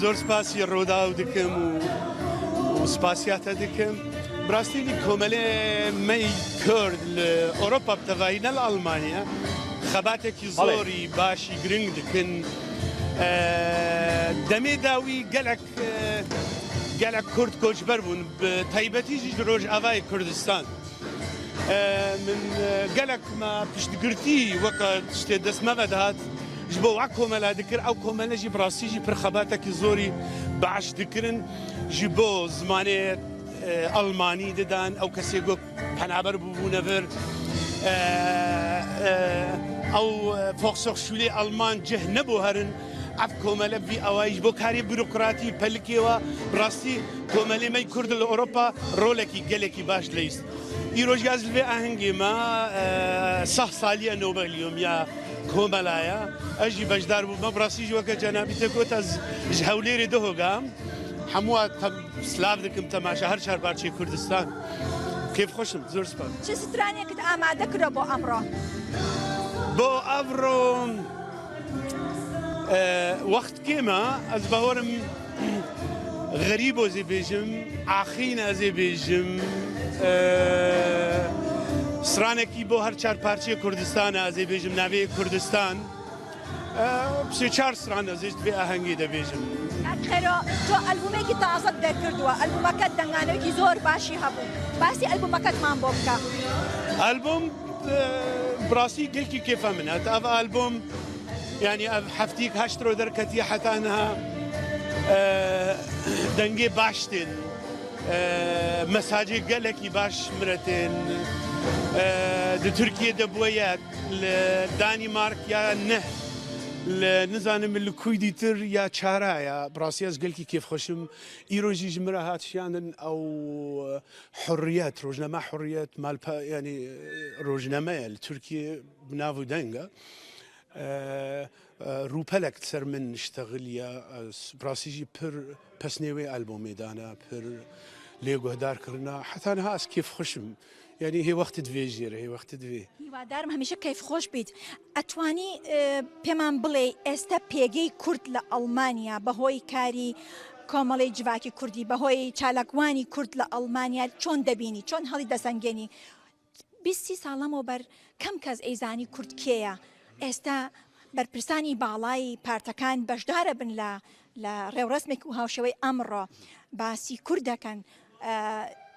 زۆر سپاسی ڕۆدا و دکم و سپاسیاتە دکم براستینی کۆمەلێ مەی کورد لە ئەوروپا بتەڤایینە لە ئەڵمانیا خەباتێکی زۆری باشی گرنگ دکن دەمێ داوی گەلک کورد کۆچبەر بوون تایبەتیژی ڕۆژئاوای کوردستان من گەلک ما پشتگرتی وەکە شتێ دەستمە بەدات ji bo wa komela dikir ew komele jî birastî jî pir xebatekî zorî baş dikirin ji bo zimanê Almanî didan ew kesê got penaber bûbûne vir ew foxsoxşûlê Alman cih nebû herin ev komele vî awayî ji bo karê bürokratî pelikê wa birastî komelê me Kurd li Ewropa rolekî gelekî baş leyst. Îroj ya ji vê ahengê me seh saliya Nobeliyum ya کۆمەلایە ئەژی بەشدار بوو مە بڕاستیژی وەکە جەنابیتە گوتە ji هەولێرێ دەهۆگام هەمووە سلااف دکم تەماشا هەر چارپارچەی کوردستان کێفخۆشم زۆر سپاس. چ سترانێکت ئامادە کرۆ بۆ ئەمڕۆ؟ بۆ ئەڤڕۆ وەخت کێمە ئەس بەهۆرم غەریب ئۆزێ بێژم ئاخین ئەزێ بێژم سرانێکی بۆ هەر چارپارچەی کوردستانە ئەزێ بێژم ناوێ کوردستان سێ چار سران ئەزێشت بێ ئاهەنگی دەبێژم. خێرۆ تۆ ئەلبومێکی تازەت دەکردووە ئەلبومەکەت دەنگانەوەکی زۆر باشی هەبوو باسی ئەلبومەکەتمان بۆ بکە. ئەلبوم بڕاستی گەلکی کێفە منەت ئەڤ ئەلبوم ینی ئەv هەفتیک هەشترۆ دەرکەتی حەتانها دەنگێ باشتێن مەساجێ گەلێکی باش مرەتێن di Tirkiye de bûye yek li Danîmark ya neh li nizanim li Kurdîtir ya çara ya birastî ez gelkî kêfxweşim îro jî ji min re hatişiyanin ew hurriyet rojname hurriyet malpe yanî rojname ye li Tirkiye bi nav û deng e rûpelek ser min nişteğil ya birastî jî pir pesnêwê elbomê dane pir lê guhdar kirina heta niha ez kêfxweşim یعنی هی وەختت دوێژێرە هی وەختت دوێ هیوادارم هەمیشە کەیفخۆش بیت ئەتوانی پێمان بڵێ ئێستا پێگەی کورد لە ئەڵمانیا بەهۆی کاری کۆمەڵی جوواکی کوردی بەهۆی چالاکوانی کورد لە ئەڵمانیا چۆن دەبینی چۆن هەڵی دەسەنگێنی 20 ساڵەمەوە بەر کەم کەس ئەیزانی کورد کێیە ئێستا بەرپرسانی باڵای پارتەکان بەشدارە بن لە ڕێوڕسمێک و هاوشەوەی ئەمڕۆ باسی کورد دەکەن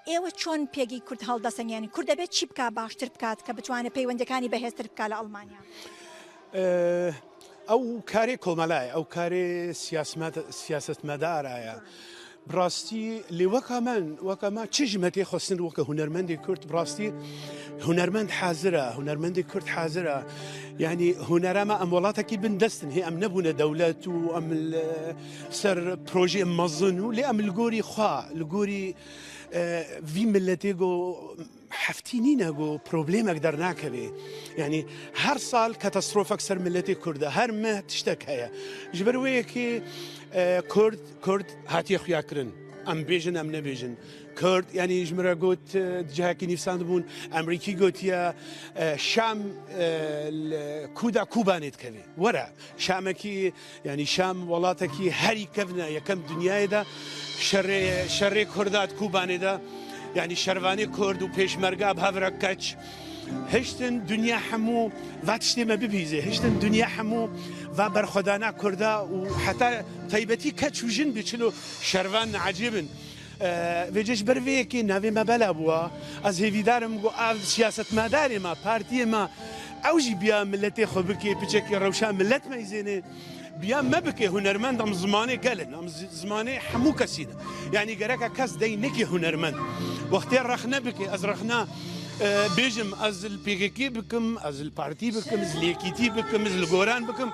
ئێوە چۆن پێگەی کورد هەڵدەسەنگێنی کورد دەبێت چی بکات باشتر بکات کە بتوانێت پەیوەندەکانی بەهێزتر بکات لە ئەڵمانیا ئەو کارێ کۆمەلایە ئەو کارێ سیاسەتمەدارایە بڕاستی لێ وەکەمە چ ژمەتێ خۆستن وەکە هونەرمەندی کورد بڕاستی هونەرمەند حازرە هونەرمەندی کورد حازرە یعنی هونەرەمە ئەم وڵاتێکی بندەستن هی ئەم نەبوونە دەولەت و ئەم سەر پرۆژێ مەزن و لێ ئەم لگۆری خوا لگۆری وی ملەتێ گۆ هەفتی نینە گۆ پرۆبلێمێک دەرناکەوێ یعنی هەر ساڵ کەتەسترۆفەک سەر ملەتی کووردە هەر مە تشتێک هەیە ji ber wê yekê Kurd hatiye xuyakirin em bêjin em nebêjin Kurd yanî ji min re got cihekî nîvsan dibûn Emerîkî gotiye Şam Kuda Kubanê dikeve were Şamekî yanî Şam welatekî herî kevne yekem dunyayê de şerê Kurda Kubanê de yanî şervanê Kurd û pêşmerga bihevre keç هشتن دنیا هەموو وا تشتێ me bibîze هشتن دنیا هەموو وا berxwedana Kurda û heta taybetî keç û jin biçin û şervan ecêbin vêce ji ber vê yekê navê me bela bûye ez hêvîdarim got ev siyasetmedarê me partiyê me ew jî biya milletê xwe bike piçekî rewşa millet me izêne biya me bike hunermend em zimanê gelin em zimanê hemû kesî ne yanî gereka kes dey nekê hunermend wextê rexne bike ez rexna بێژم ئەز پێگەکێ بکەم ئەز پارتی بکەم لێکیتی بکەم لە گۆران بکەم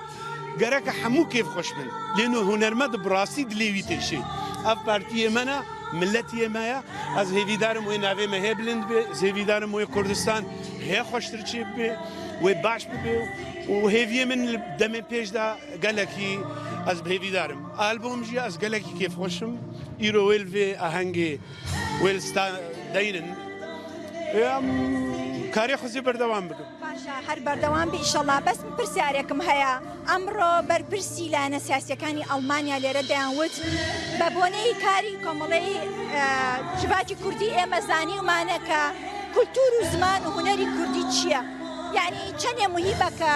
گەرەکە هەموو کێف خۆش بن لێن و هونەرمەند بڕاستی دلێوی تێشێ ئەف پارتیە منە ملەتی ئێمەیە ئەز هێویدارم وێ ناوێمە هەیە بلند بێ هێویدارم وێ کوردستان هەیە خۆشتر چێ بێ وێ باش ببێ و هێویە من دەمێ پێشدا گەلێکی ئەس هێویدارم ئالبۆمژی ئەس گەلێکی کێف خۆشم ئیرۆ وێل vê ئاهەنگێ وێلستا دەینن کاری خوزی بەردەوام بکەم. باشە هەر بەردەوام بێ ئیشەڵا بەس پرسیارێکم هەیە ئەمڕۆ بەرپرسی لایەنە سیاسیەکانی ئەڵمانیا لێرە دەیانوت بە بۆنەی کاری کۆمەڵەی جڤاکی کوردی ئێمە زانیومانە کە کولتور و زمان و هونەری کوردی چییە؟ یعنی چەندێ موهیمە کە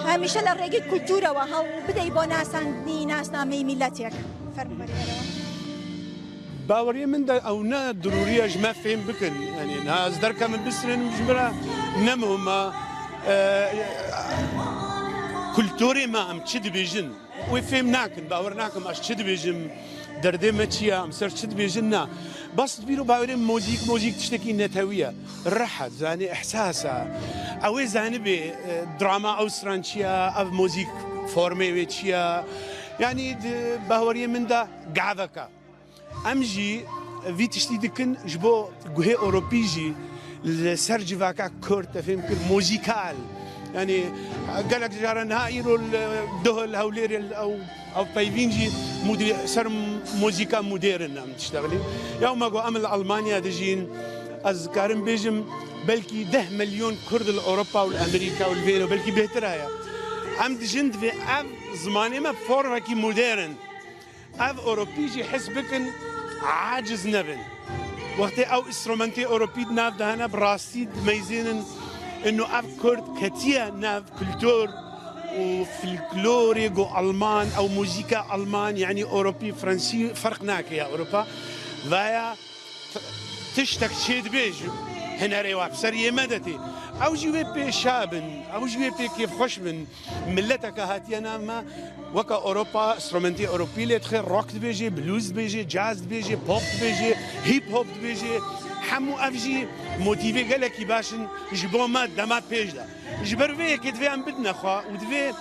هەمیشە لە ڕێگەی کولتورەوە هەڵ بدەی بۆ ناساندنی ناسنامەی میلەتێک فەرموبەرێرەوە. باوەڕی مندا ئەو نە دروریە ژمە فێم بکەن ئەنێ ناز دەرکە من بسرن ژمرە نەمەومە کولتۆری ما ئەم چ دەبێژن وی فێم ناکەن باوەڕ ناکەم ئەش چ دەبێژم دەردێمە چییە ئەم سەر چ دەبێژن نا بەست بیر و باوەێ مۆزیک تشتێکی نەتەویە ڕەحەت زانێ ئەحساسە ئەوەی زانە بێ دراما ئەوسران چییە ئەو مۆزیک فۆرمێوێ چییە ینی باوەڕی مندا گاڤەکە ئەمژی وی تشتی دکن ji bo guhê Ewropî jî li ser civaka Kurd tefêm kir muzîkal yanî gelek caran ha îro duhil hewlêrê ew peyvîn jî ser muzîka modern em tiştexilî ya me got em li Almanya dijîn ez karim bêjim belkî 10 milyon Kurd li Ewropa û li Amerîka û li vêre belkî bêhtir heye em dijin divê ev zimanê me formekî modern ev Ewropî jî hes bikin عاجز نبن وقتی او استرومنتی اوروبی ناف دهنا براستی میزینن انه اف کرد کتیه ناف کلتور و فلکلوری جو آلمان او موسیقى آلمان يعني اوروبي فرنسي فرق ناكي يا اوروبا ويا تشتك شيد بيجو هنا ريواب سريه مدتي او جوي بي شابن او جوي بي كيف خوش من ملتك هاتينا ما وكا اوروبا استرومنتي اوروبي اللي تخيل روك بيجي بلوز بيجي جاز بيجي بوب بيجي هيب هوب بيجي حمو افجي موتيفي قالك باشن جبو ما دما بيجدا جبر في كدفي ام بدنا خا ودفي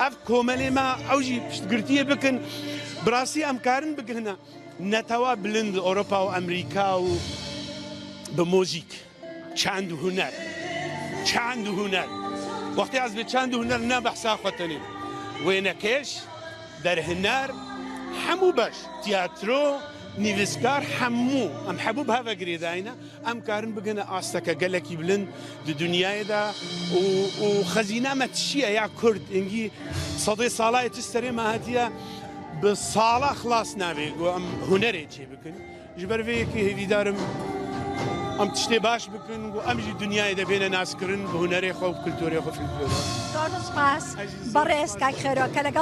اف كومالي ما اوجي قرتيه بكن براسي ام كارن بكن هنا نتوا بلند اوروبا وامريكا بموزيك چند هنر چند هنر وقتی از به چند هنر نه بحثا خودتنی وینکش در هنر همو باش تیاترو نویسکار همو ام حبوب هوا گریداینا ام کارن بگنه آستکا گلکی بلند دو دنیای دا و خزینه متشیه یا کرد انگی صدی سالای تستری ما هاتیه به سالا خلاص نبی و ام هنری چی بکن جبر وی که هیدارم ام تشتي باش بكن وامجي الدنيا اذا بين ناس كرن بهنري خو كلتوري خو في الكلتور. زۆر سپاس بەڕێز کاک خێرۆ کە لەگەڵ